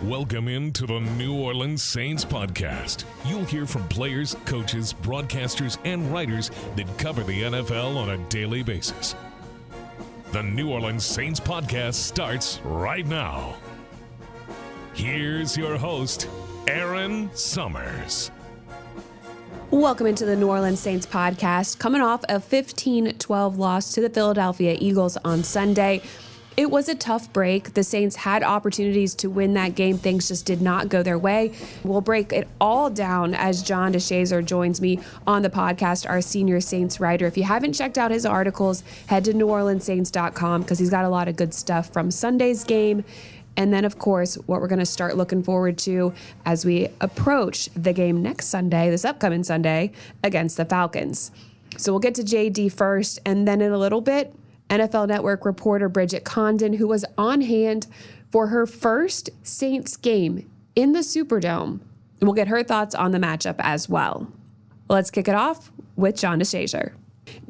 Welcome into the New Orleans Saints podcast. You'll hear from players, coaches, broadcasters, and writers that cover the NFL on a daily basis. The New Orleans Saints podcast starts right now. Here's your host, Erin Summers. Welcome into the New Orleans Saints podcast. Coming off a 15-12 loss to the Philadelphia Eagles on Sunday. It was a tough break. The Saints had opportunities to win that game. Things just did not go their way. We'll break it all down as John DeShazier joins me on the podcast, our senior Saints writer. If you haven't checked out his articles, head to NewOrleansSaints.com because he's got a lot of good stuff from Sunday's game. And then, of course, what we're going to start looking forward to as we approach the game next Sunday, this upcoming Sunday, against the Falcons. So we'll get to JD first, and then in a little bit, NFL Network reporter Bridget Condon, who was on hand for her first Saints game in the Superdome. And we'll get her thoughts on the matchup as well. Let's kick it off with John DeShazier.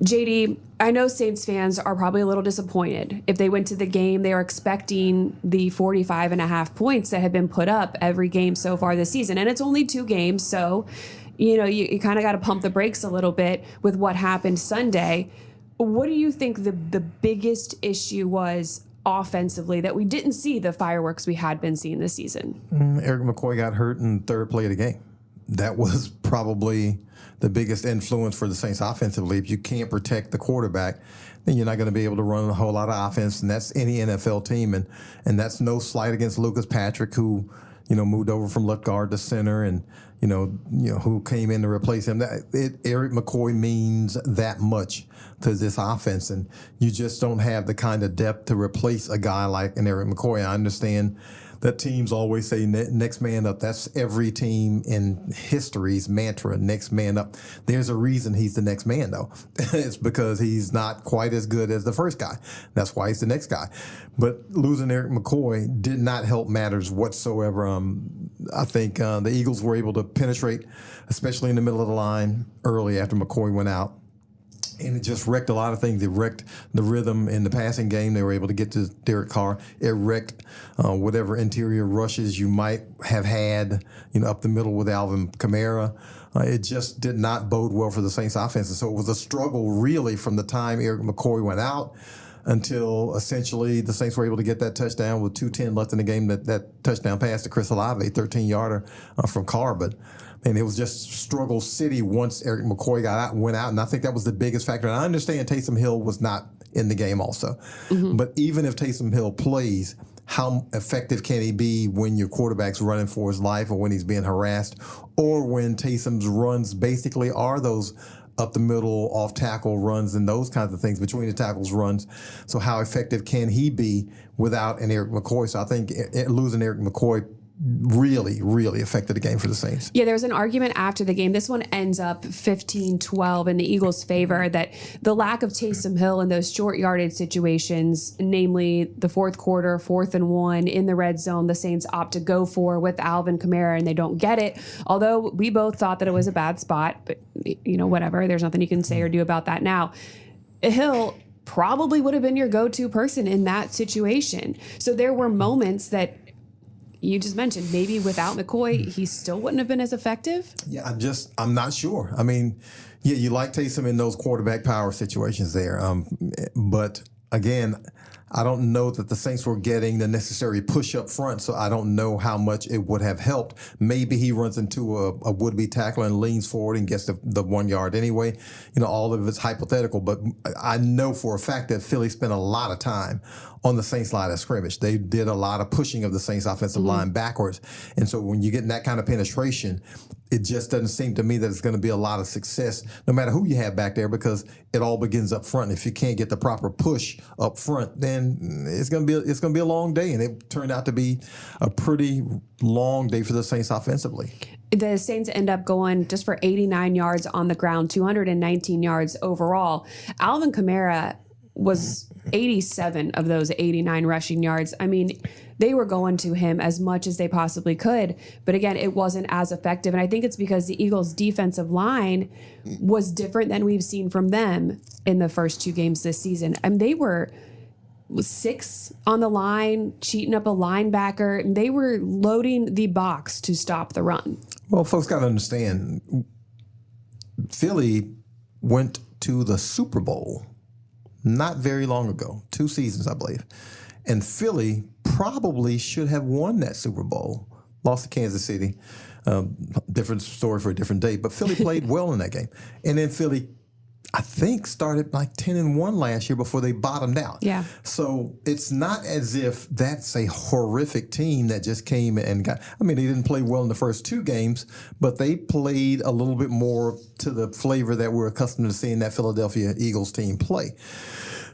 JD, I know Saints fans are probably a little disappointed. If they went to the game, they were expecting the 45.5 points that have been put up every game so far this season. And it's only 2 games, so you kind of got to pump the brakes a little bit with what happened Sunday. What do you think the biggest issue was offensively that we didn't see the fireworks we had been seeing this season? Eric McCoy got hurt in the third play of the game. That was probably the biggest influence for the Saints offensively. If you can't protect the quarterback, then you're not going to be able to run a whole lot of offense, and that's any NFL team. And that's no slight against Lucas Patrick, who moved over from left guard to center, and who came in to replace him. Eric McCoy means that much to this offense, and you just don't have the kind of depth to replace a guy like an Eric McCoy. I understand that teams always say next man up. That's every team in history's mantra, next man up. There's a reason he's the next man, though. It's because he's not quite as good as the first guy. That's why he's the next guy. But losing Eric McCoy did not help matters whatsoever. I think the Eagles were able to penetrate, especially in the middle of the line early after McCoy went out. And it just wrecked a lot of things. It wrecked the rhythm in the passing game. They were able to get to Derek Carr. It wrecked whatever interior rushes you might have had, up the middle with Alvin Kamara. It just did not bode well for the Saints offense. And so it was a struggle really from the time Eric McCoy went out until essentially the Saints were able to get that touchdown with 2:10 left in the game, that touchdown pass to Chris Olave, 13-yarder from Carr. And it was just struggle city once Eric McCoy went out, and I think that was the biggest factor. And I understand Taysom Hill was not in the game also. Mm-hmm. But even if Taysom Hill plays, how effective can he be when your quarterback's running for his life, or when he's being harassed, or when Taysom's runs basically are those up the middle, off tackle runs and those kinds of things, between the tackles runs. So how effective can he be without an Eric McCoy? So I think losing Eric McCoy really, really affected the game for the Saints. Yeah, there was an argument after the game. This one ends up 15-12 in the Eagles' favor, that the lack of Taysom Hill in those short yardage situations, namely the fourth quarter, 4th and 1 in the red zone, the Saints opt to go for with Alvin Kamara, and they don't get it. Although we both thought that it was a bad spot, but whatever. There's nothing you can say or do about that now. Hill probably would have been your go-to person in that situation. So there were moments that you just mentioned, maybe without McCoy, he still wouldn't have been as effective? Yeah, I'm not sure. I mean, yeah, you like Taysom in those quarterback power situations there. But again, I don't know that the Saints were getting the necessary push up front, so I don't know how much it would have helped. Maybe he runs into a would-be tackler and leans forward and gets the 1 yard anyway. All of it's hypothetical, but I know for a fact that Philly spent a lot of time on the Saints line of scrimmage. They did a lot of pushing of the Saints offensive line backwards. And so when you get that kind of penetration, it just doesn't seem to me that it's going to be a lot of success, no matter who you have back there, because it all begins up front. If you can't get the proper push up front, then it's going to be a long day. And it turned out to be a pretty long day for the Saints offensively. The Saints end up going just for 89 yards on the ground, 219 yards overall. Alvin Kamara was 87 of those 89 rushing yards. I mean, they were going to him as much as they possibly could. But again, it wasn't as effective. And I think it's because the Eagles' defensive line was different than we've seen from them in the first 2 games this season. I mean, they were 6 on the line, cheating up a linebacker. And they were loading the box to stop the run. Well, folks got to understand, Philly went to the Super Bowl not very long ago, 2 seasons, I believe. And Philly probably should have won that Super Bowl. Lost to Kansas City. Different story for a different day. But Philly played well in that game. And then Philly, I think, started like 10-1 last year before they bottomed out. Yeah. So it's not as if that's a horrific team that just came and got. I mean, they didn't play well in the first 2 games, but they played a little bit more to the flavor that we're accustomed to seeing that Philadelphia Eagles team play.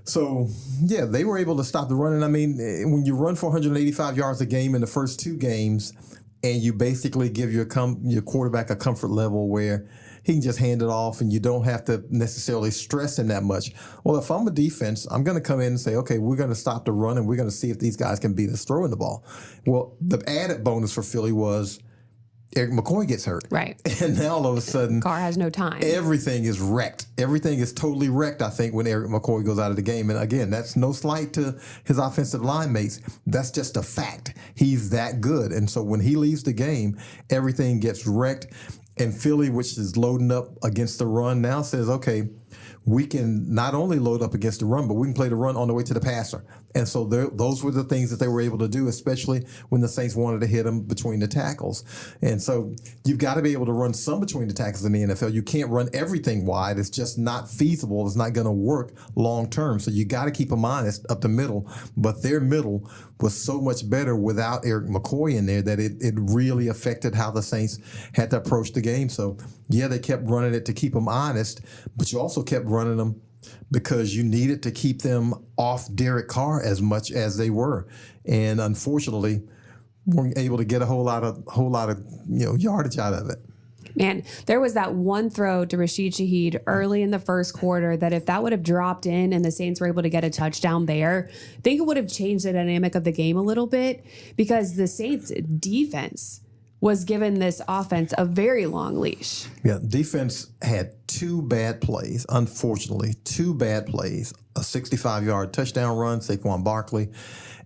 So, yeah, they were able to stop the run. And, I mean, when you run for 185 yards a game in the first 2 games and you basically give your quarterback a comfort level where he can just hand it off and you don't have to necessarily stress him that much. Well, if I'm a defense, I'm going to come in and say, okay, we're going to stop the run and we're going to see if these guys can beat us throwing the ball. Well, the added bonus for Philly was Eric McCoy gets hurt. Right. And now all of a sudden, Carr has no time. Everything is wrecked. Everything is totally wrecked, I think, when Eric McCoy goes out of the game. And again, that's no slight to his offensive line mates. That's just a fact. He's that good. And so when he leaves the game, everything gets wrecked. And Philly, which is loading up against the run, now says, okay, we can not only load up against the run, but we can play the run on the way to the passer. And so those were the things that they were able to do, especially when the Saints wanted to hit them between the tackles. And so you've got to be able to run some between the tackles in the NFL. You can't run everything wide. It's just not feasible. It's not going to work long term. So you got to keep them honest up the middle. But their middle was so much better without Eric McCoy in there that it really affected how the Saints had to approach the game. So, yeah, they kept running it to keep them honest, but you also kept running them because you needed to keep them off Derek Carr as much as they were. And unfortunately, weren't able to get a whole lot of yardage out of it. Man, there was that one throw to Rashid Shaheed early in the first quarter that if that would have dropped in and the Saints were able to get a touchdown there, I think it would have changed the dynamic of the game a little bit because the Saints defense was given this offense a very long leash. Yeah, defense had 2 bad plays, unfortunately, 2 bad plays, a 65-yard touchdown run, Saquon Barkley,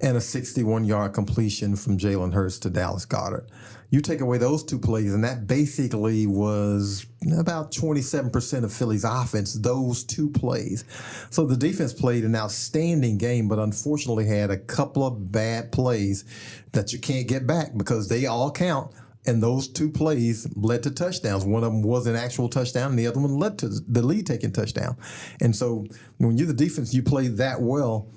and a 61-yard completion from Jalen Hurts to Dallas Goedert. You take away those 2 plays, and that basically was about 27% of Philly's offense, those 2 plays. So the defense played an outstanding game, but unfortunately had a couple of bad plays that you can't get back because they all count. And those 2 plays led to touchdowns. One of them was an actual touchdown, and the other one led to the lead-taking touchdown. And so when you're the defense, you play that well.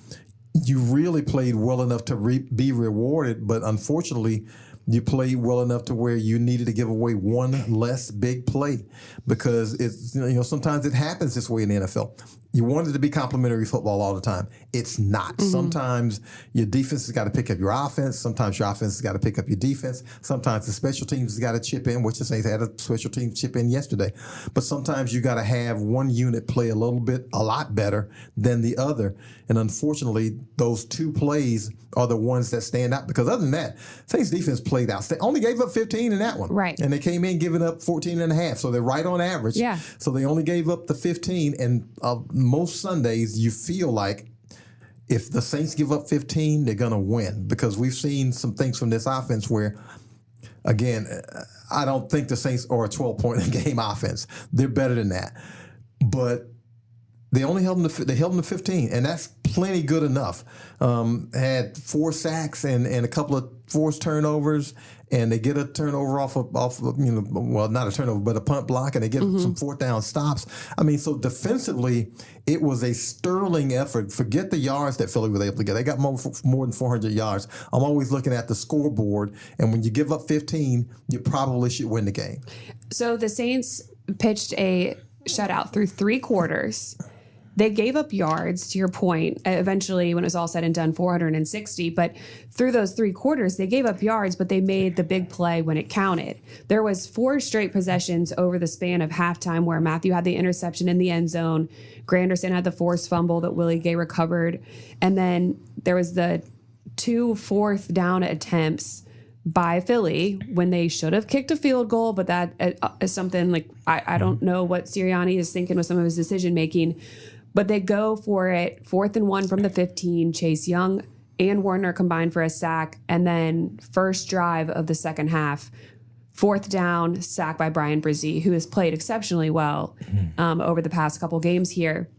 You really played well enough to be rewarded, but unfortunately, you played well enough to where you needed to give away one less big play because it's sometimes it happens this way in the NFL. You want it to be complimentary football all the time. It's not. Mm-hmm. Sometimes your defense has got to pick up your offense. Sometimes your offense has got to pick up your defense. Sometimes the special teams has got to chip in, which the Saints had a special team chip in yesterday. But sometimes you got to have one unit play a lot better than the other. And unfortunately, those 2 plays are the ones that stand out because other than that, Saints defense played out. They only gave up 15 in that one. Right. And they came in giving up 14 and a half. So they're right on average. Yeah. So they only gave up the 15. And most Sundays you feel like if the Saints give up 15, they're going to win because we've seen some things from this offense where, again, I don't think the Saints are a 12-point-a-game offense. They're better than that. But they only held them to 15, and that's plenty good enough. Had 4 sacks and a couple of forced turnovers, and they get a turnover off of not a turnover, but a punt block, and they get some 4th down stops. I mean, so defensively, it was a sterling effort. Forget the yards that Philly was able to get. They got more than 400 yards. I'm always looking at the scoreboard, and when you give up 15, you probably should win the game. So the Saints pitched a shutout through 3 quarters. They gave up yards, to your point, eventually, when it was all said and done, 460. But through those 3 quarters, they gave up yards, but they made the big play when it counted. There was 4 straight possessions over the span of halftime where Matthew had the interception in the end zone. Granderson had the forced fumble that Willie Gay recovered. And then there was the 2 fourth down attempts by Philly when they should have kicked a field goal, but that is something like I don't know what Sirianni is thinking with some of his decision making. But they go for it, 4th and 1 from the 15. Chase Young and Warner combined for a sack. And then first drive of the second half, 4th down, sack by Brian Brzee, who has played exceptionally well over the past couple games here.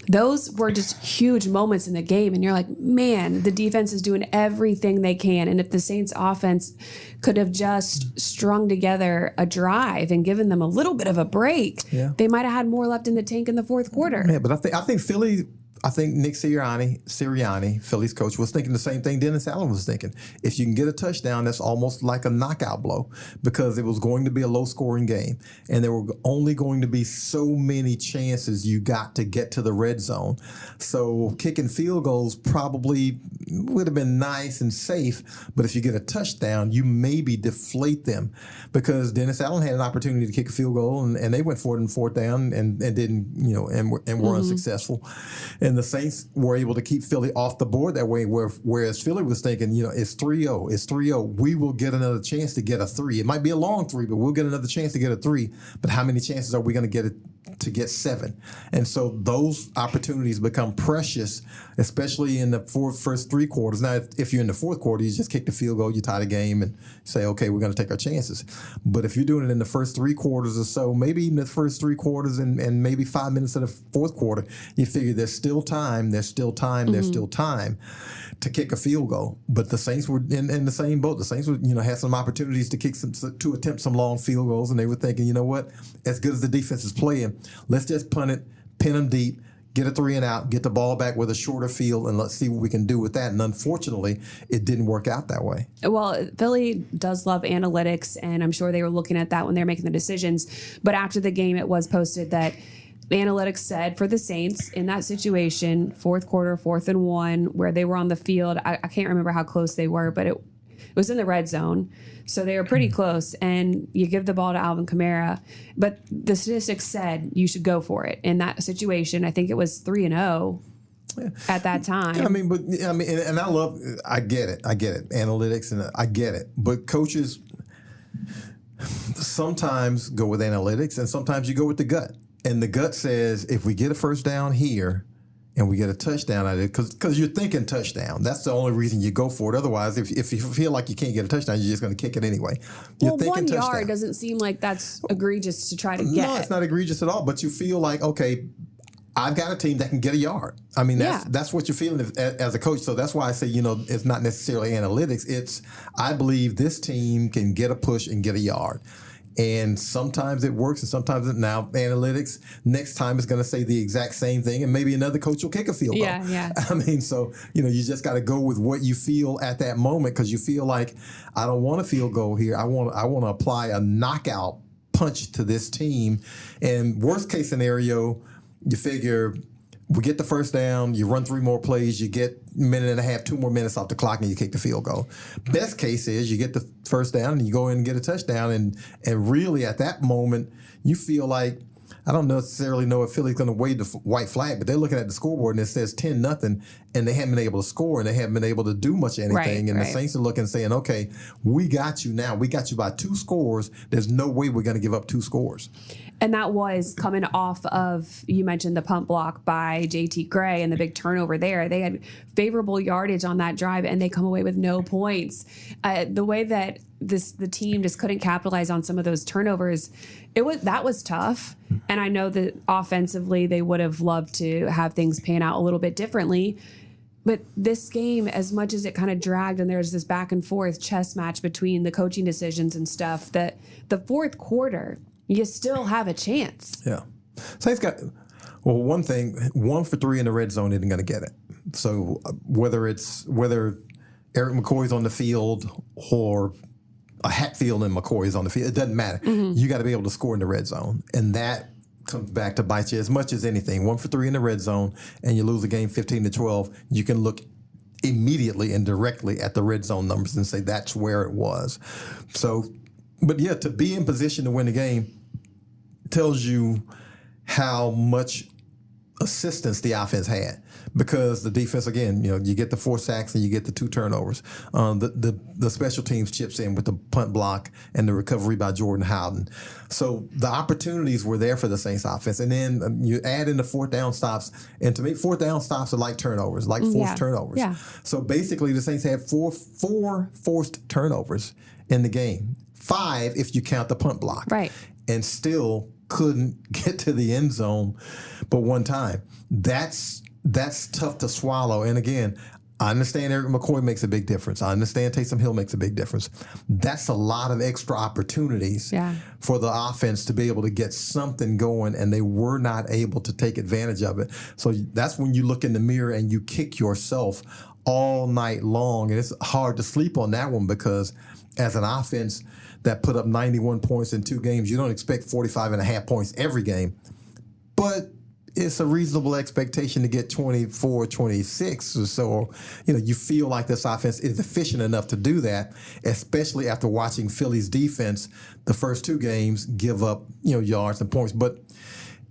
Those were just huge moments in the game. And you're like, man, the defense is doing everything they can. And if the Saints offense could have just strung together a drive and given them a little bit of a break, they might have had more left in the tank in the fourth quarter. Yeah, but I think Philly, I think Nick Sirianni, Philly's coach, was thinking the same thing Dennis Allen was thinking. If you can get a touchdown, that's almost like a knockout blow, because it was going to be a low-scoring game, and there were only going to be so many chances you got to get to the red zone. So kicking field goals probably would have been nice and safe, but if you get a touchdown, you maybe deflate them, because Dennis Allen had an opportunity to kick a field goal, and they went for it in 4th down and didn't, and were unsuccessful. And the Saints were able to keep Philly off the board that way, whereas Philly was thinking, it's 3-0. It's 3-0. We will get another chance to get a 3. It might be a long 3, but we'll get another chance to get a 3. But how many chances are we going to get to get 7? And so those opportunities become precious, especially in the first 3 quarters. Now, if you're in the fourth quarter, you just kick the field goal, you tie the game, and say, okay, we're going to take our chances. But if you're doing it in the first 3 quarters or so, maybe in the first 3 quarters and maybe 5 minutes of the fourth quarter, you figure there's still time to kick a field goal. But the Saints were in the same boat. The Saints were, had some opportunities to attempt some long field goals, and they were thinking, you know what, as good as the defense is playing, let's just punt it, pin them deep, get a 3 and out, get the ball back with a shorter field, and let's see what we can do with that. And unfortunately, it didn't work out that way. Well, Philly does love analytics, and I'm sure they were looking at that when they're making the decisions. But after the game, it was posted that analytics said for the Saints in that situation, fourth quarter, 4th and 1, where they were on the field. I can't remember how close they were, but it was in the red zone. So they were pretty close, and you give the ball to Alvin Kamara. But the statistics said you should go for it. In that situation, I think it was 3-0 at that time. And I get it. Analytics, and I get it. But coaches sometimes go with analytics, and sometimes you go with the gut. And the gut says, if we get a first down here and we get a touchdown out of it, because you're thinking touchdown. That's the only reason you go for it. Otherwise, if you feel like you can't get a touchdown, you're just going to kick it anyway. You're thinking 1 touchdown. yard doesn't seem like that's egregious to try to get. No, it's not egregious at all. But you feel like, okay, I've got a team that can get a yard. I mean, that's what you're feeling as a coach. So that's why I say, it's not necessarily analytics. It's, I believe this team can get a push and get a yard. And sometimes it works, and sometimes now analytics next time is going to say the exact same thing, and maybe another coach will kick a field goal. Yeah. So you just got to go with what you feel at that moment, because you feel like, I don't want a field goal here. I want to apply a knockout punch to this team. And worst case scenario, you figure we get the first down, you run 3 more plays, you get a minute and a half, 2 more minutes off the clock, and you kick the field goal. Best case is you get the first down and you go in and get a touchdown, and really at that moment you feel like, I don't necessarily know if Philly's going to wave the white flag, but they're looking at the scoreboard and it says 10-0, and they haven't been able to score, and they haven't been able to do much of anything. The Saints are looking and saying, okay, we got you now. We got you by 2 scores. There's no way we're going to give up 2 scores. And that was coming off of, you mentioned the punt block by JT Gray and the big turnover there. They had favorable yardage on that drive, and they come away with no points. The way that the team just couldn't capitalize on some of those turnovers, that was tough. And I know that offensively they would have loved to have things pan out a little bit differently. But this game, as much as it kind of dragged and there's this back and forth chess match between the coaching decisions and stuff, that the fourth quarter, you still have a chance. Yeah. Saints got, one thing, 1 for 3 in the red zone isn't going to get it. So whether Eric McCoy's on the field or a Hatfield and McCoy is on the field, it doesn't matter. Mm-hmm. You got to be able to score in the red zone. And that comes back to bite you as much as anything. 1 for 3 in the red zone, and you lose the game 15-12. You can look immediately and directly at the red zone numbers and say that's where it was. So, but yeah, to be in position to win the game tells you how much assistance the offense had, because the defense, again, you get the 4 sacks and you get the 2 turnovers. The special teams chips in with the punt block and the recovery by Jordan Howden. So the opportunities were there for the Saints offense. And then you add in the 4th down stops. And to me, 4th down stops are like turnovers, like forced turnovers. Yeah. So basically the Saints had four forced turnovers in the game. 5 if you count the punt block. Right. And still couldn't get to the end zone but one time. That's tough to swallow. And again, I understand Eric McCoy makes a big difference. I understand Taysom Hill makes a big difference. That's a lot of extra opportunities for the offense to be able to get something going, and they were not able to take advantage of it. So that's when you look in the mirror and you kick yourself all night long. And it's hard to sleep on that one, because as an offense that put up 91 points in 2 games, you don't expect 45.5 points every game. But it's a reasonable expectation to get 24, 26 or so. You feel like this offense is efficient enough to do that, especially after watching Philly's defense the first 2 games give up, yards and points. But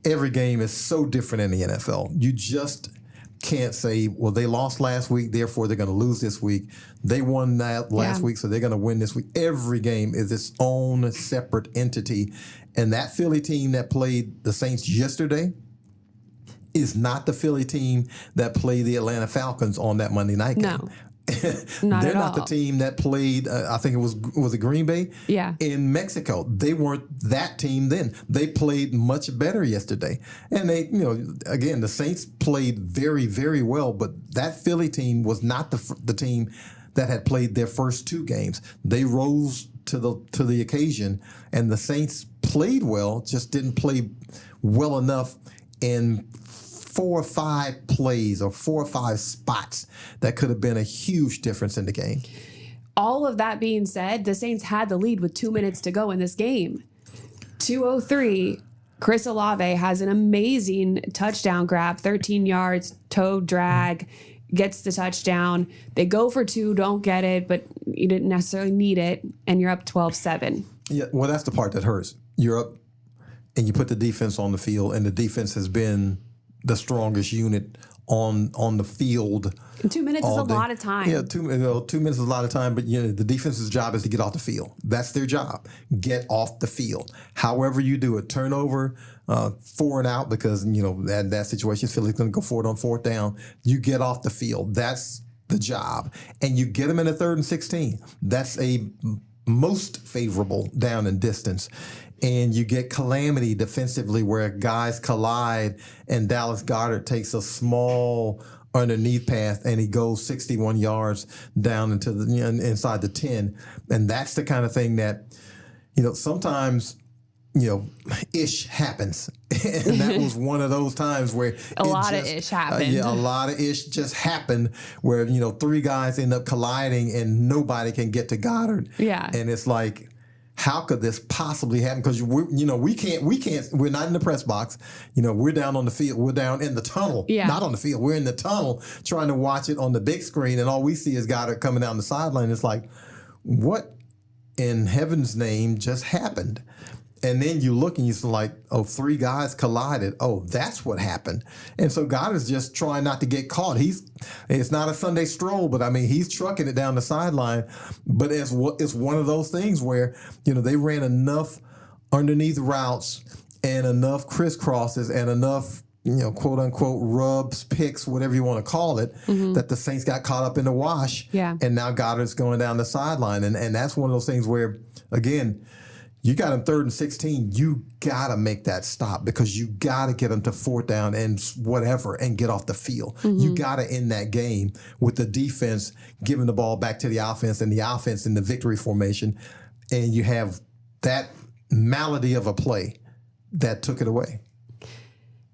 every game is so different in the NFL. You just can't say, well, they lost last week, therefore they're going to lose this week. They won that last week, so they're going to win this week. Every game is its own separate entity. And that Philly team that played the Saints yesterday is not the Philly team that played the Atlanta Falcons on that Monday night game. No. Not They're at not all. the team that played, I think it was it Green Bay? Yeah. In Mexico. They weren't that team then. They played much better yesterday. And they, again, the Saints played very, very well, but that Philly team was not the team that had played their first 2 games. They rose to the occasion, and the Saints played well, just didn't play well enough in 4 or 5 plays or 4 or 5 spots that could have been a huge difference in the game. All of that being said, the Saints had the lead with 2 minutes to go in this game. 2:03, Chris Olave has an amazing touchdown grab, 13 yards, toe drag, gets the touchdown. They go for 2, don't get it, but you didn't necessarily need it, and you're up 12-7. Yeah, well, that's the part that hurts. You're up, and you put the defense on the field, and the defense has been the strongest unit on the field. And 2 minutes is a lot of time. Yeah, 2 minutes is a lot of time, but the defense's job is to get off the field. That's their job. Get off the field. However you do it, turnover, 4 and out, because that situation, Philly's going to go for it on 4th down. You get off the field. That's the job, and you get them in a 3rd and 16. That's a most favorable down and distance. And you get calamity defensively where guys collide and Dallas Goedert takes a small underneath pass and he goes 61 yards down into inside the 10. And that's the kind of thing that, sometimes, ish happens. And that was one of those times where a lot of ish happened. A lot of ish just happened where, 3 guys end up colliding and nobody can get to Goddard. Yeah. And it's like, how could this possibly happen? Because we're not in the press box. We're down on the field. We're down in the tunnel. Yeah. Not on the field. We're in the tunnel trying to watch it on the big screen, and all we see is Goddard coming down the sideline. It's like, what in heaven's name just happened? And then you look and you're like, 3 guys collided. Oh, that's what happened. And so Goddard's just trying not to get caught. It's not a Sunday stroll, but he's trucking it down the sideline. But it's one of those things where, they ran enough underneath routes and enough crisscrosses and enough, quote unquote rubs, picks, whatever you want to call it, that the Saints got caught up in the wash. Yeah. And now Goddard's going down the sideline. And that's one of those things where, again, you got him 3rd and 16. You got to make that stop, because you got to get him to 4th down and whatever and get off the field. You got to end that game with the defense giving the ball back to the offense and the offense in the victory formation. And you have that malady of a play that took it away.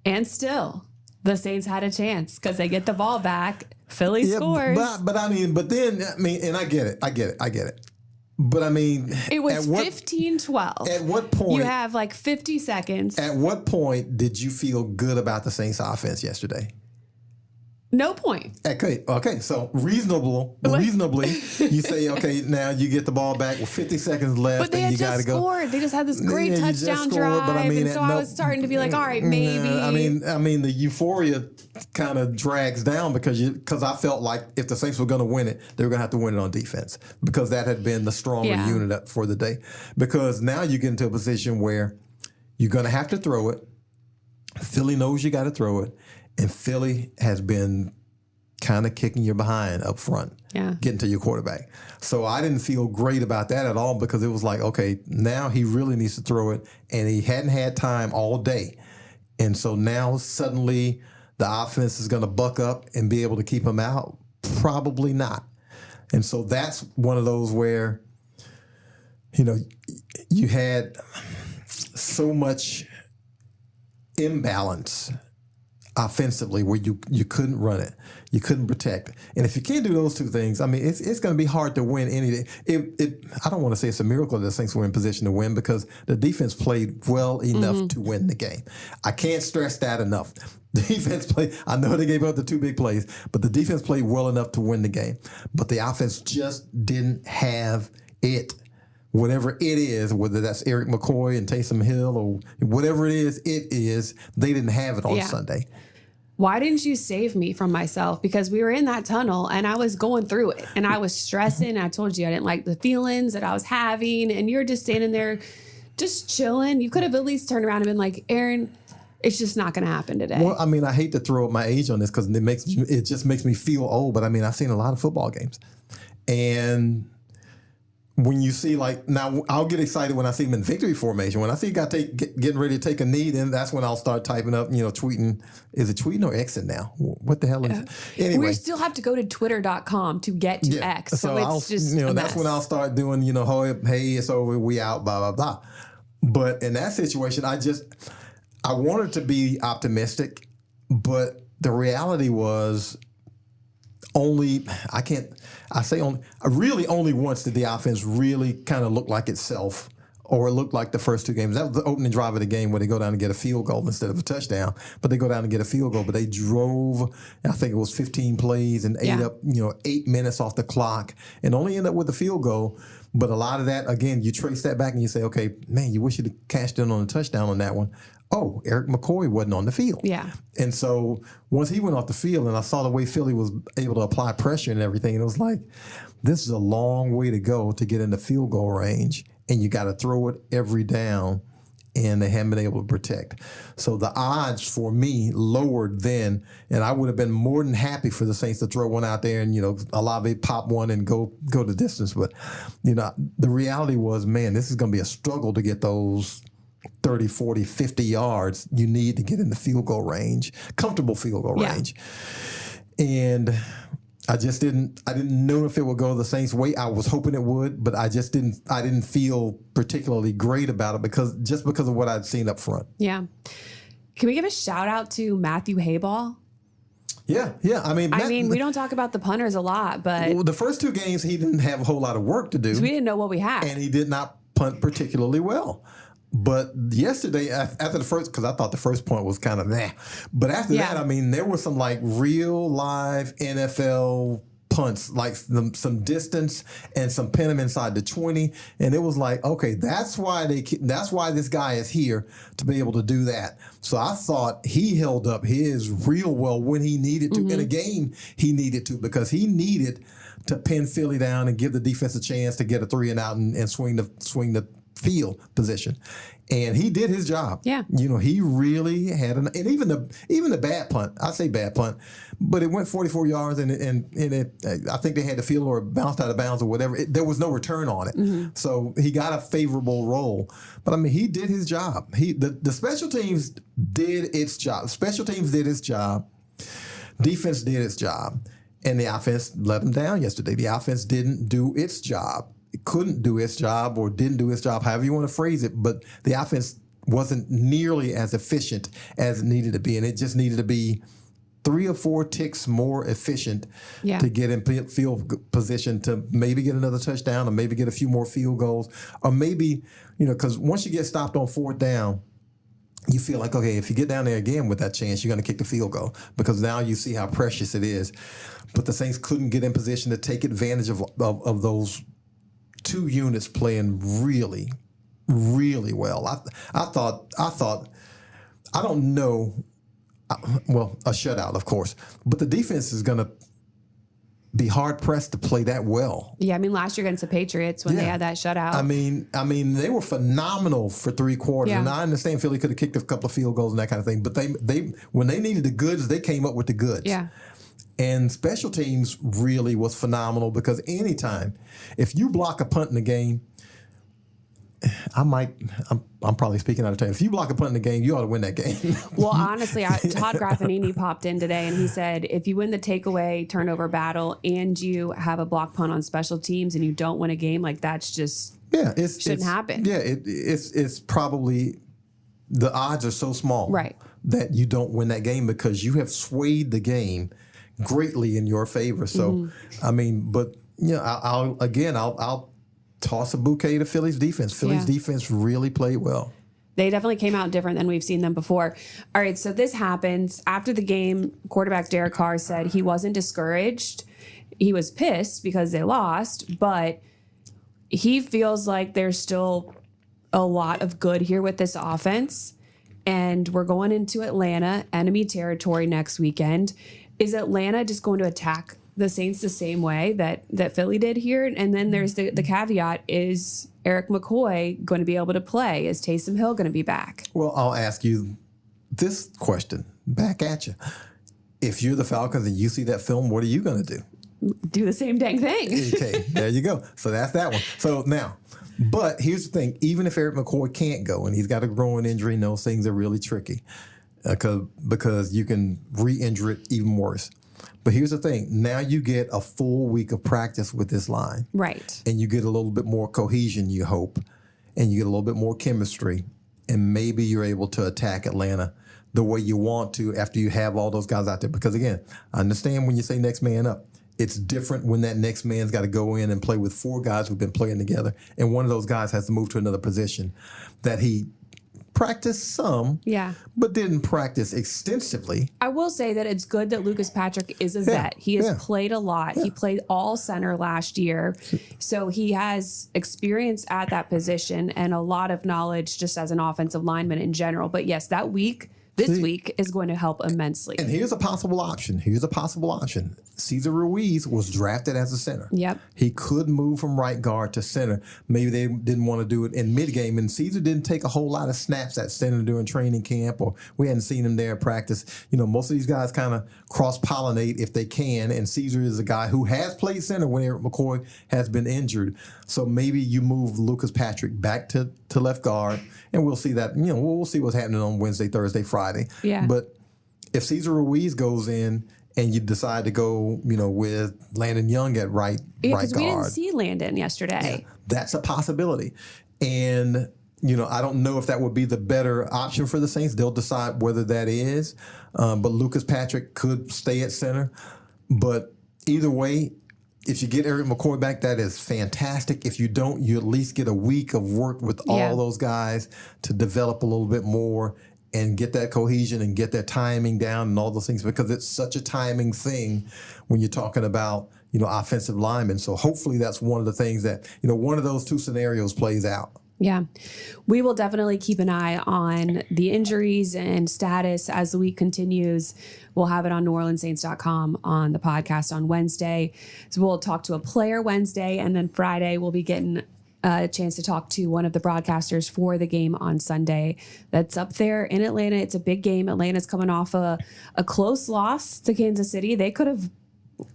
And still, the Saints had a chance because they get the ball back. Philly scores. But then, and I get it. But it was 15-12. At what point? You have like 50 seconds. At what point did you feel good about the Saints offense yesterday? No point. Okay. So reasonably, you say, okay, now you get the ball back with 50 seconds left, But they and had you got to just go. scored. They just had this great touchdown drive, but and so I was starting to be like, all right, maybe. I mean, the euphoria kind of drags down because I felt like if the Saints were going to win it, they were going to have to win it on defense because that had been the stronger unit for the day. Because now you get into a position where you're going to have to throw it. Philly knows you got to throw it. And Philly has been kind of kicking your behind up front, getting to your quarterback. So I didn't feel great about that at all because it was like, okay, now he really needs to throw it. And he hadn't had time all day. And so now suddenly the offense is going to buck up and be able to keep him out? Probably not. And so that's one of those where, you had so much imbalance offensively where you couldn't run it, you couldn't protect. And if you can't do those two things, I mean, it's going to be hard to win any day. I don't want to say it's a miracle that the Saints were in position to win because the defense played well enough to win the game. I can't stress that enough. The defense played, I know they gave up the two big plays, but the defense played well enough to win the game. But the offense just didn't have it. Whatever it is, whether that's Eric McCoy and Taysom Hill or whatever it is, they didn't have it on Sunday. Why didn't you save me from myself? Because we were in that tunnel and I was going through it and I was stressing. I told you I didn't like the feelings that I was having. And you're just standing there just chilling. You could have at least turned around and been like, Erin, it's just not going to happen today. Well, I mean, I hate to throw up my age on this because it just makes me feel old. But I mean, I've seen a lot of football games. And when you see, like, now I'll get excited when I see him in victory formation. When I see a guy getting ready to take a knee, then that's when I'll start typing up, tweeting. Is it tweeting or Xing now? What the hell is it? Anyway. We still have to go to twitter.com to get to X. So it's just that's when I'll start doing, hey, it's over, we out, blah, blah, blah. But in that situation, I wanted to be optimistic, but the reality was only once did the offense really kind of look like itself, or it looked like the first two games. That was the opening drive of the game where they go down and get a field goal instead of a touchdown, but they go down and get a field goal. But they drove, I think it was 15 plays and ate up, 8 minutes off the clock and only end up with a field goal. But a lot of that, again, you trace that back and you say, okay, man, you wish you'd have cashed in on a touchdown on that one. Oh, Eric McCoy wasn't on the field. Yeah. And so once he went off the field and I saw the way Philly was able to apply pressure and everything, and it was like, this is a long way to go to get in the field goal range, and you got to throw it every down, and they haven't been able to protect. So the odds for me lowered then, and I would have been more than happy for the Saints to throw one out there and, Olave pop one and go the distance. But, the reality was, man, this is going to be a struggle to get those 30, 40, 50 yards you need to get in the field goal range, comfortable field goal range. And I didn't know if it would go the Saints' way. I was hoping it would, but I didn't feel particularly great about it because of what I'd seen up front. Yeah. Can we give a shout out to Matthew Hayball? Yeah. I mean, we don't talk about the punters a lot, but the first two games he didn't have a whole lot of work to do. We didn't know what we had, and he did not punt particularly well. But yesterday, after the first, because I thought the first point was kind of meh. But after that, I mean, there were some like real live NFL punts, like some distance and some pin them inside the 20. And it was like, okay, that's why this guy is here to be able to do that. So I thought he held up his real well when he needed to. In a game, he needed to, because he needed to pin Philly down and give the defense a chance to get a 3 and out and swing the field position, and he did his job. Yeah, he really had and even the bad punt. I say bad punt, but it went 44 yards, and it I think they had the field or bounced out of bounds or whatever. There was no return on it, so he got a favorable roll. But I mean, he did his job. The special teams did its job. Special teams did its job. Defense did its job, and the offense let them down yesterday. The offense didn't do its job. It couldn't do its job or didn't do its job, however you want to phrase it, but the offense wasn't nearly as efficient as it needed to be, and it just needed to be 3 or 4 ticks more efficient to get in field position to maybe get another touchdown or maybe get a few more field goals, or maybe, because once you get stopped on 4th down, you feel like, okay, if you get down there again with that chance, you're going to kick the field goal because now you see how precious it is. But the Saints couldn't get in position to take advantage of those two units playing really, really well. I thought, I don't know, well, a shutout, of course, but the defense is going to be hard pressed to play that well. Yeah, I mean, last year against the Patriots when they had that shutout. I mean, they were phenomenal for 3 quarters. Yeah. And I understand Philly could have kicked a couple of field goals and that kind of thing, but they when they needed the goods, they came up with the goods. Yeah. And special teams really was phenomenal because anytime, if you block a punt in the game, I'm probably speaking out of turn. If you block a punt in the game, you ought to win that game. Well, honestly, Todd Graffinini popped in today and he said, if you win the takeaway turnover battle and you have a block punt on special teams and you don't win a game, like that's just shouldn't happen. Yeah, it's probably the odds are so small that you don't win that game because you have swayed the game greatly in your favor. So, I mean, but I'll toss a bouquet to Philly's defense. Philly's defense really played well. They definitely came out different than we've seen them before. All right, so this happens. After the game, quarterback Derek Carr said he wasn't discouraged. He was pissed because they lost, but he feels like there's still a lot of good here with this offense. And we're going into Atlanta, enemy territory next weekend. Is Atlanta just going to attack the Saints the same way that Philly did here? And then there's the caveat, is Eric McCoy going to be able to play? Is Taysom Hill going to be back? Well, I'll ask you this question back at you. If you're the Falcons and you see that film, what are you going to do? Do the same dang thing. Okay, there you go. So that's that one. So now, but here's the thing. Even if Eric McCoy can't go and he's got a growing injury and those things are really tricky because you can re-injure it even worse. But here's the thing. Now you get a full week of practice with this line. Right. And you get a little bit more cohesion, you hope, and you get a little bit more chemistry, and maybe you're able to attack Atlanta the way you want to after you have all those guys out there. Because, again, I understand when you say next man up. It's different when that next man's got to go in and play with 4 guys who've been playing together, and one of those guys has to move to another position that he practiced some, but didn't practice extensively. I will say that it's good that Lucas Patrick is a vet. He has played a lot. He played all center last year. So he has experience at that position and a lot of knowledge just as an offensive lineman in general. But yes, this week is going to help immensely. And here's a possible option. Cesar Ruiz was drafted as a center. Yep. He could move from right guard to center. Maybe they didn't want to do it in mid-game, and Cesar didn't take a whole lot of snaps at center during training camp, or we hadn't seen him there at practice. You know, most of these guys kind of cross-pollinate if they can, and Cesar is a guy who has played center when Eric McCoy has been injured. So maybe you move Lucas Patrick back to left guard, and we'll see that. You know, we'll see what's happening on Wednesday, Thursday, Friday. Yeah. But if Cesar Ruiz goes in and you decide to go, you know, with Landon Young at right guard. Because we didn't see Landon yesterday. Yeah, that's a possibility. And, you know, I don't know if that would be the better option for the Saints. They'll decide whether that is. But Lucas Patrick could stay at center. But either way, if you get Eric McCoy back, that is fantastic. If you don't, you at least get a week of work with all those guys to develop a little bit more and get that cohesion and get that timing down and all those things, because it's such a timing thing when you're talking about, you know, offensive linemen. So hopefully that's one of the things that, you know, one of those 2 scenarios plays out. Yeah. We will definitely keep an eye on the injuries and status as the week continues. We'll have it on NewOrleansSaints.com on the podcast on Wednesday. So we'll talk to a player Wednesday, and then Friday we'll be getting a chance to talk to one of the broadcasters for the game on Sunday. That's up there in Atlanta. It's a big game. Atlanta's coming off a close loss to Kansas City. They could have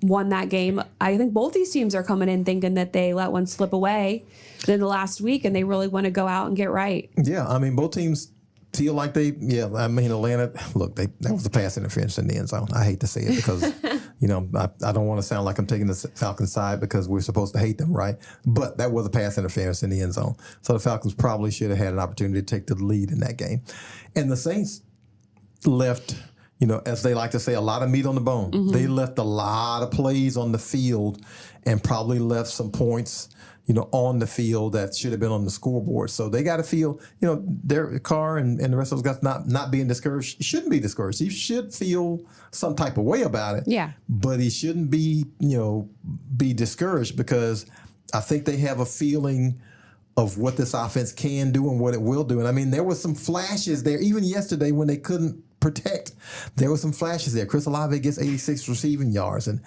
won that game. I think both these teams are coming in thinking that they let one slip away in the last week, and they really want to go out and get right. Yeah, I mean, both teams feel like Atlanta, look, that was a pass interference in the end zone. I hate to say it because, you know, I don't want to sound like I'm taking the Falcons side because we're supposed to hate them, right? But that was a pass interference in the end zone. So the Falcons probably should have had an opportunity to take the lead in that game. And the Saints left as they like to say, a lot of meat on the bone. Mm-hmm. They left a lot of plays on the field and probably left some points, on the field that should have been on the scoreboard. So they got to feel, their Carr and the rest of those guys not being discouraged. Shouldn't be discouraged. He should feel some type of way about it. Yeah. But he shouldn't be discouraged, because I think they have a feeling of what this offense can do and what it will do. And I mean, there were some flashes there, even yesterday when they couldn't protect. There were some flashes there. Chris Olave gets 86 receiving yards. And,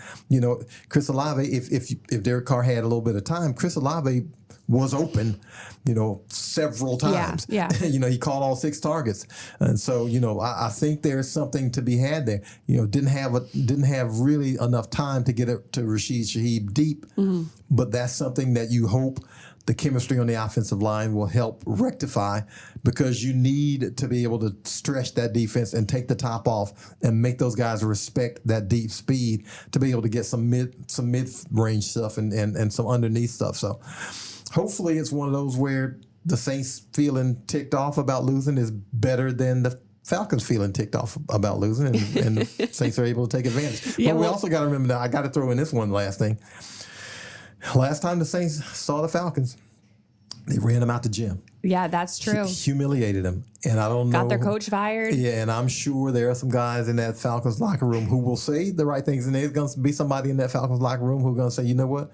Chris Olave, if Derek Carr had a little bit of time, Chris Olave was open, several times. Yeah. He caught all 6 targets. And so, I think there's something to be had there. Didn't have really enough time to get it to Rashid Shaheed deep. Mm-hmm. But that's something that you hope the chemistry on the offensive line will help rectify, because you need to be able to stretch that defense and take the top off and make those guys respect that deep speed to be able to get some mid-range stuff and some underneath stuff. So hopefully it's one of those where the Saints feeling ticked off about losing is better than the Falcons feeling ticked off about losing, and the Saints are able to take advantage. But we also got to remember that I got to throw in this one last thing. Last time the Saints saw the Falcons, they ran them out the gym. Yeah, that's true. Humiliated them. And I don't know. Got their coach fired. Yeah, and I'm sure there are some guys in that Falcons locker room who will say the right things. And there's going to be somebody in that Falcons locker room who's going to say, you know what?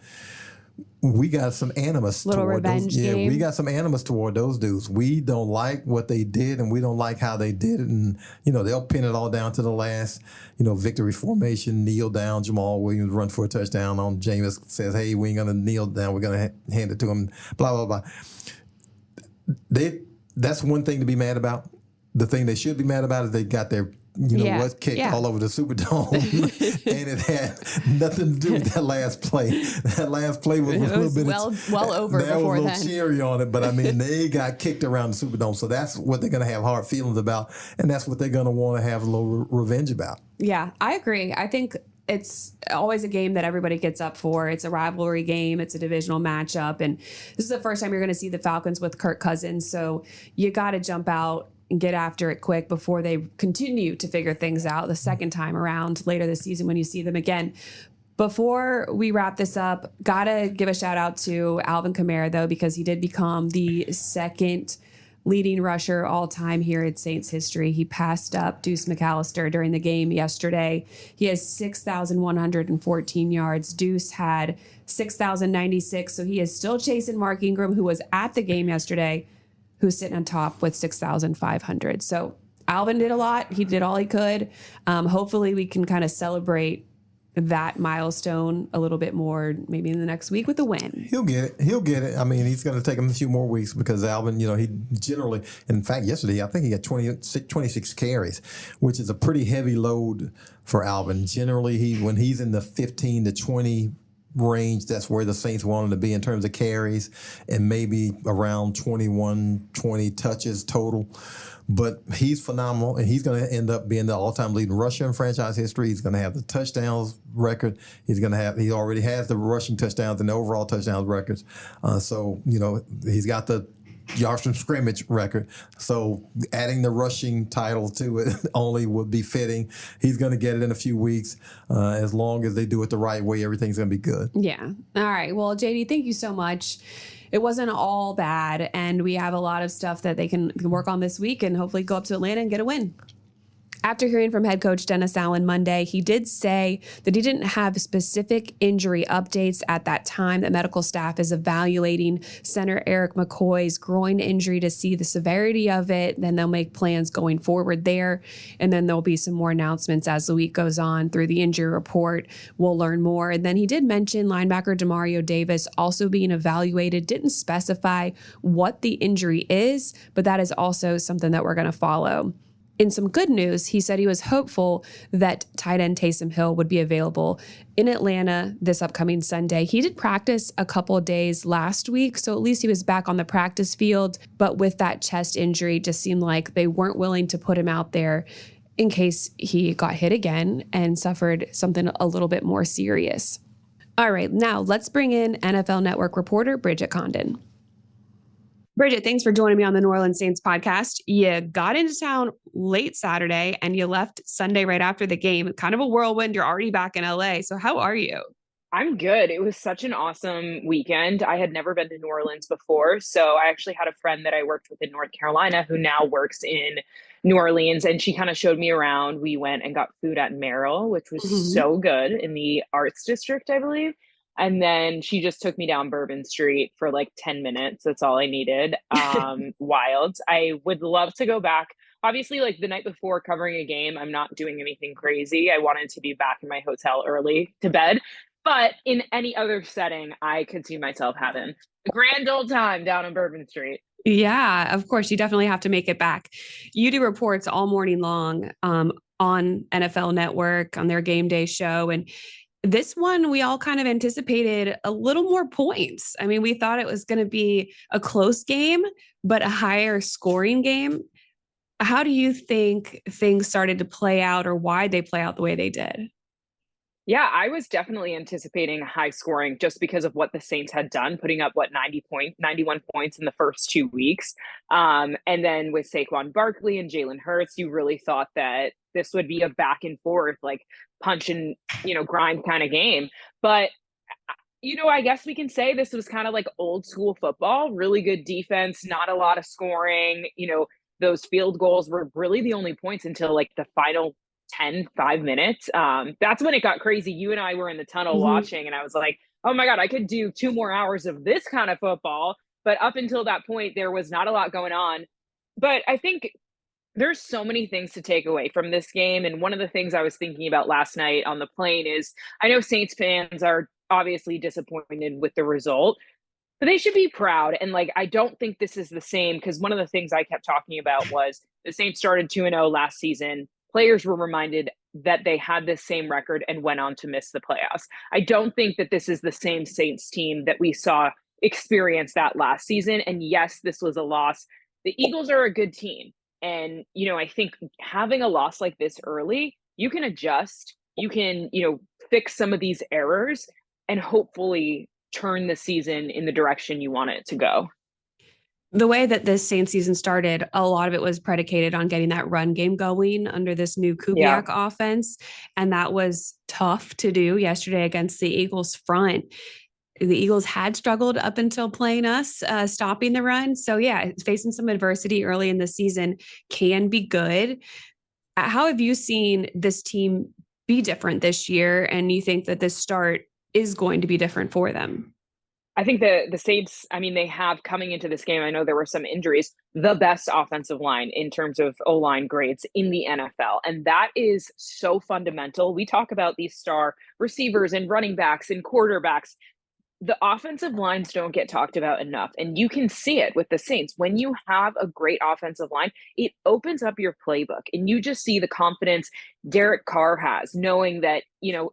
We got some animus toward those. Yeah, we got some animus toward those dudes. We don't like what they did, and we don't like how they did it. And, they'll pin it all down to the last, victory formation, kneel down. Jamal Williams run for a touchdown on Jameis, says, hey, we ain't going to kneel down. We're going to hand it to him, blah, blah, blah. That's one thing to be mad about. The thing they should be mad about is they got their kicked all over the Superdome, and it had nothing to do with that last play. That last play was a little bit well over before then. There was a little cheery on it, but I mean, they got kicked around the Superdome, so that's what they're going to have hard feelings about, and that's what they're going to want to have a little revenge about. Yeah, I agree. I think it's always a game that everybody gets up for. It's a rivalry game. It's a divisional matchup, and this is the first time you're going to see the Falcons with Kirk Cousins, so you got to jump out and get after it quick before they continue to figure things out the second time around later this season when you see them again. Before we wrap this up, gotta give a shout out to Alvin Kamara, though, because he did become the second leading rusher all time here in Saints history. He passed up Deuce McAllister during the game yesterday. He has 6,114 yards. Deuce had 6,096, so he is still chasing Mark Ingram, who was at the game yesterday, who's sitting on top with 6,500. So Alvin did a lot. He did all he could. Hopefully we can kind of celebrate that milestone a little bit more maybe in the next week with a win. He'll get it. I mean, he's going to take him a few more weeks, because Alvin, he generally, in fact, yesterday, I think he got 26 carries, which is a pretty heavy load for Alvin. Generally, when he's in the 15 to 20 range, that's where the Saints want him to be in terms of carries, and maybe around 20 touches total. But he's phenomenal, and he's going to end up being the all-time leading rusher in franchise history. He's going to have the touchdowns record. He already has the rushing touchdowns and the overall touchdowns records. So he's got the yards from scrimmage record. So adding the rushing title to it only would be fitting. He's going to get it in a few weeks. As long as they do it the right way, everything's going to be good. Yeah. All right. Well, JD, thank you so much. It wasn't all bad, and we have a lot of stuff that they can work on this week and hopefully go up to Atlanta and get a win. After hearing from head coach Dennis Allen Monday, he did say that he didn't have specific injury updates at that time, that medical staff is evaluating center Eric McCoy's groin injury to see the severity of it. Then they'll make plans going forward there. And then there'll be some more announcements as the week goes on through the injury report. We'll learn more. And then he did mention linebacker Demario Davis also being evaluated, didn't specify what the injury is, but that is also something that we're going to follow. In some good news, he said he was hopeful that tight end Taysom Hill would be available in Atlanta this upcoming Sunday. He did practice a couple of days last week, so at least he was back on the practice field. But with that chest injury, it just seemed like they weren't willing to put him out there in case he got hit again and suffered something a little bit more serious. All right, now let's bring in NFL Network reporter Bridget Condon. Bridget, thanks for joining me on the New Orleans Saints podcast. You got into town late Saturday and you left Sunday right after the game. Kind of a whirlwind. You're already back in LA. So how are you? I'm good. It was such an awesome weekend. I had never been to New Orleans before. So I actually had a friend that I worked with in North Carolina who now works in New Orleans, and she kind of showed me around. We went and got food at Merrill, which was Mhm. so good in the arts district, I believe. And then she just took me down Bourbon Street for like 10 minutes. That's all I needed. Wild. I would love to go back. Obviously, like the night before covering a game, I'm not doing anything crazy. I wanted to be back in my hotel early to bed. But in any other setting, I could see myself having a grand old time down on Bourbon Street. Yeah, of course. You definitely have to make it back. You do reports all morning long on NFL Network, on their game day show. And this one, we all kind of anticipated a little more points. I mean, we thought it was going to be a close game, but a higher scoring game. How do you think things started to play out, or why they play out the way they did? Yeah, I was definitely anticipating high scoring just because of what the Saints had done, putting up 91 points in the first 2 weeks. And then with Saquon Barkley and Jalen Hurts, you really thought that this would be a back and forth, like punch and, grind kind of game. But I guess we can say this was kind of like old school football, really good defense, not a lot of scoring. Those field goals were really the only points until like the final 5 minutes. That's when it got crazy. You and I were in the tunnel Mhm. watching, and I was like, oh my God, I could do 2 more hours of this kind of football. But up until that point, there was not a lot going on. But I think there's so many things to take away from this game. And one of the things I was thinking about last night on the plane is I know Saints fans are obviously disappointed with the result, but they should be proud. And like, I don't think this is the same, because one of the things I kept talking about was the Saints started 2-0 last season. Players were reminded that they had this same record and went on to miss the playoffs. I don't think that this is the same Saints team that we saw experience that last season. And yes, this was a loss. The Eagles are a good team. And, I think having a loss like this early, you can adjust, you can, fix some of these errors and hopefully turn the season in the direction you want it to go. The way that this Saints season started, a lot of it was predicated on getting that run game going under this new Yeah. Kubiak offense. And that was tough to do yesterday against the Eagles front. The Eagles had struggled up until playing us, stopping the run. So yeah, facing some adversity early in the season can be good. How have you seen this team be different this year? And you think that this start is going to be different for them? I think the Saints, I mean, they have coming into this game, I know there were some injuries, the best offensive line in terms of O-line grades in the NFL. And that is so fundamental. We talk about these star receivers and running backs and quarterbacks. The offensive lines don't get talked about enough. And you can see it with the Saints. When you have a great offensive line, it opens up your playbook. And you just see the confidence Derek Carr has, knowing that,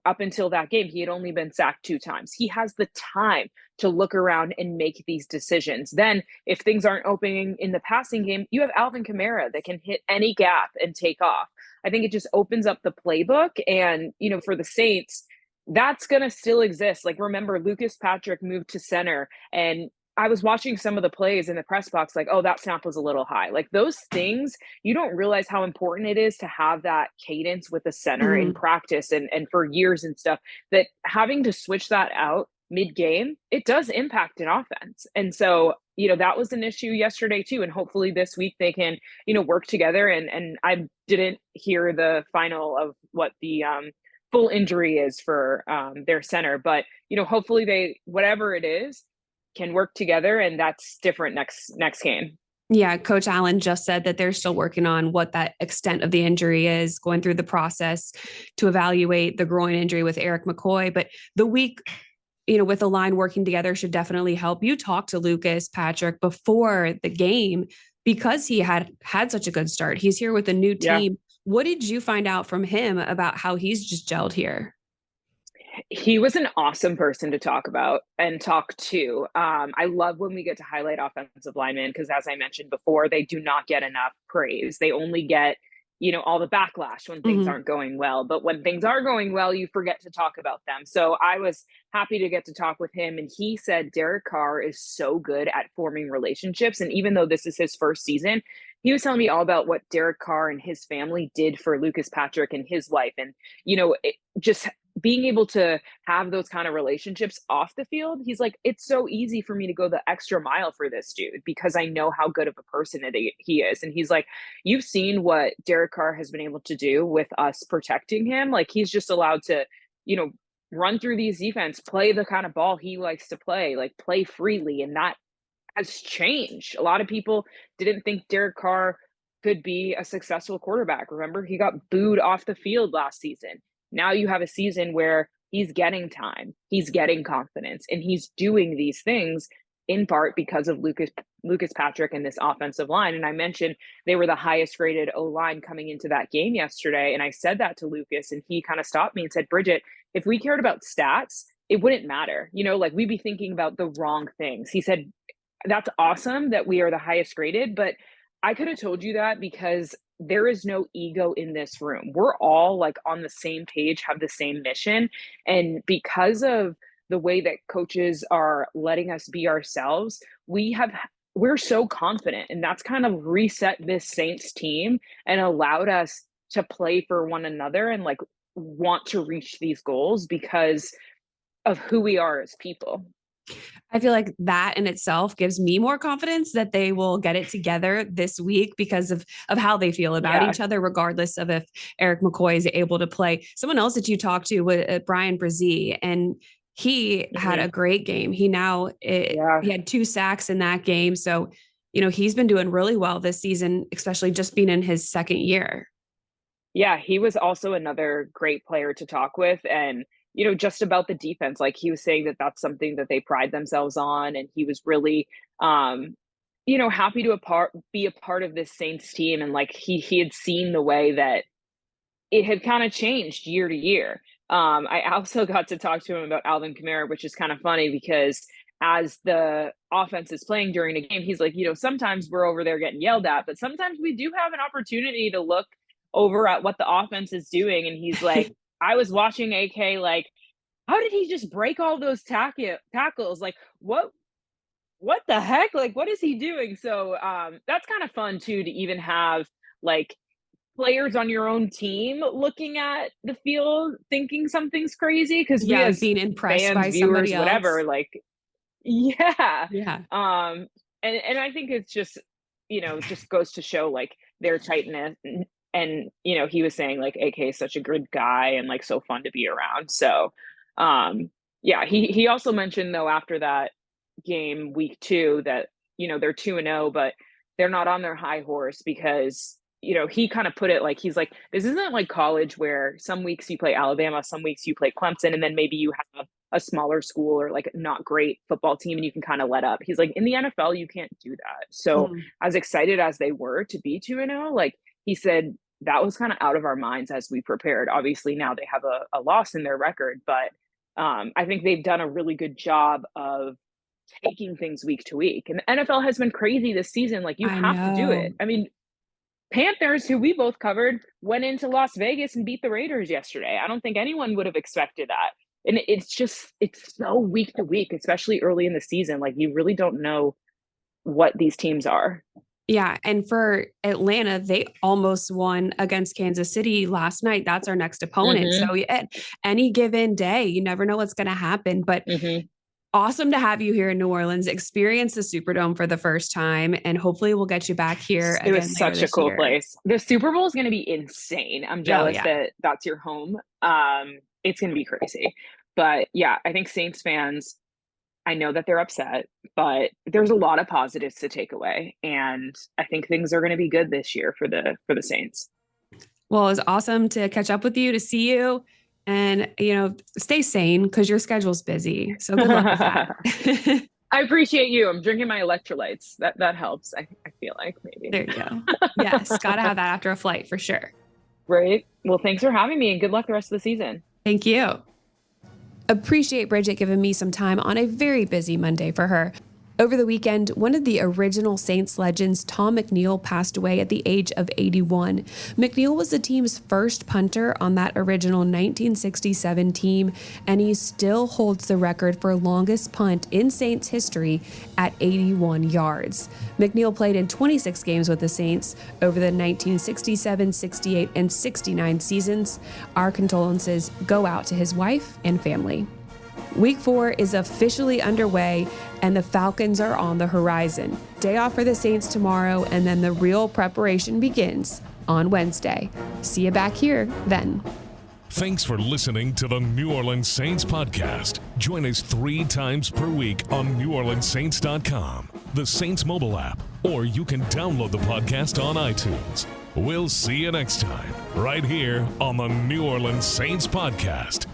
up until that game, he had only been sacked 2 times. He has the time to look around and make these decisions. Then, if things aren't opening in the passing game, you have Alvin Kamara that can hit any gap and take off. I think it just opens up the playbook. And, for the Saints, that's going to still exist. Like, remember, Lucas Patrick moved to center, and I was watching some of the plays in the press box, like, oh, that snap was a little high. Like, those things, you don't realize how important it is to have that cadence with the center in Mhm. practice and for years and stuff, that having to switch that out mid-game, it does impact an offense. And so, that was an issue yesterday too. And hopefully this week they can, work together. And I didn't hear the final of what the full injury is for their center, but hopefully they, whatever it is, can work together, and that's different next game. Yeah, Coach Allen just said that they're still working on what that extent of the injury is, going through the process to evaluate the groin injury with Eric McCoy. But the week, with the line working together should definitely help. You talked to Lucas Patrick before the game because he had such a good start. He's here with a new Yeah. team. What did you find out from him about how he's just gelled here? He was an awesome person to talk about and talk to. I love when we get to highlight offensive linemen, because as I mentioned before, they do not get enough praise. They only get all the backlash when things aren't going well. But when things are going well, you forget to talk about them. So I was happy to get to talk with him. And he said Derek Carr is so good at forming relationships. And even though this is his first season, he was telling me all about what Derek Carr and his family did for Lucas Patrick and his wife. And, just being able to have those kind of relationships off the field, he's like, it's so easy for me to go the extra mile for this dude because I know how good of a person he is. And he's like, you've seen what Derek Carr has been able to do with us protecting him. Like, he's just allowed to, run through these defense, play the kind of ball he likes to play, like play freely. And that has changed. A lot of people didn't think Derek Carr could be a successful quarterback. Remember, he got booed off the field last season. Now you have a season where he's getting time, he's getting confidence, and he's doing these things in part because of Lucas Patrick and this offensive line. And I mentioned they were the highest rated O-line coming into that game yesterday. And I said that to Lucas, and he kind of stopped me and said, Bridget, if we cared about stats, it wouldn't matter. Like, we'd be thinking about the wrong things. He said, that's awesome that we are the highest rated, but I could have told you that because there is no ego in this room. We're all like on the same page, have the same mission. And because of the way that coaches are letting us be ourselves, we're so confident. And that's kind of reset this Saints team and allowed us to play for one another and like want to reach these goals because of who we are as people. I feel like that in itself gives me more confidence that they will get it together this week because of how they feel about each other, regardless of if Eric McCoy is able to play. Someone else that you talked to was Brian Brzee, and he had a great game. He had 2 sacks in that game. So, he's been doing really well this season, especially just being in his second year. Yeah, he was also another great player to talk with. And just about the defense, like he was saying that that's something that they pride themselves on. And he was really, happy to be a part of this Saints team. And like, he had seen the way that it had kind of changed year to year. I also got to talk to him about Alvin Kamara, which is kind of funny because as the offense is playing during a game, he's like, sometimes we're over there getting yelled at, but sometimes we do have an opportunity to look over at what the offense is doing. And he's like, I was watching AK, like, how did he just break all those tackles? Like, what the heck? Like, what is he doing? So that's kind of fun too, to even have like players on your own team looking at the field thinking something's crazy because we as being impressed fans, by viewers, somebody else. whatever, like, yeah. And I think it's just just goes to show like their tightness. And he was saying like AK is such a good guy and like so fun to be around. So he also mentioned though after that game week 2 that they're 2-0, but they're not on their high horse because he kind of put it like, he's like, this isn't like college where some weeks you play Alabama, some weeks you play Clemson, and then maybe you have a smaller school or like not great football team and you can kind of let up. He's like, in the NFL you can't do that. So as excited as they were to be 2-0, like he said, that was kind of out of our minds as we prepared. Obviously now they have a loss in their record, but I think they've done a really good job of taking things week to week. And the NFL has been crazy this season. Like you have to do it. I mean, Panthers, who we both covered, went into Las Vegas and beat the Raiders yesterday. I don't think anyone would have expected that. And it's so week to week, especially early in the season. Like you really don't know what these teams are. Yeah. And for Atlanta, they almost won against Kansas City last night. That's our next opponent. So at any given day, you never know what's going to happen. But awesome to have you here in New Orleans, experience the Superdome for the first time, and hopefully we'll get you back here. It was such a cool place. The Super Bowl is going to be insane. I'm jealous that that's your home. It's going to be crazy. But yeah, I think Saints fans, I know that they're upset, but there's a lot of positives to take away. And I think things are going to be good this year for the Saints. Well, it was awesome to catch up with you, to see you, and, stay sane because your schedule's busy. So good luck with that. I appreciate you. I'm drinking my electrolytes. That helps. I feel like maybe. There you go. Yes. Got to have that after a flight for sure. Right. Well, thanks for having me and good luck the rest of the season. Thank you. Appreciate Bridget giving me some time on a very busy Monday for her. Over the weekend, one of the original Saints legends, Tom McNeil, passed away at the age of 81. McNeil was the team's first punter on that original 1967 team, and he still holds the record for longest punt in Saints history at 81 yards. McNeil played in 26 games with the Saints over the 1967, 68, and 69 seasons. Our condolences go out to his wife and family. Week 4 is officially underway, and the Falcons are on the horizon. Day off for the Saints tomorrow, and then the real preparation begins on Wednesday. See you back here then. Thanks for listening to the New Orleans Saints podcast. Join us 3 times per week on NewOrleansSaints.com, the Saints mobile app, or you can download the podcast on iTunes. We'll see you next time, right here on the New Orleans Saints podcast.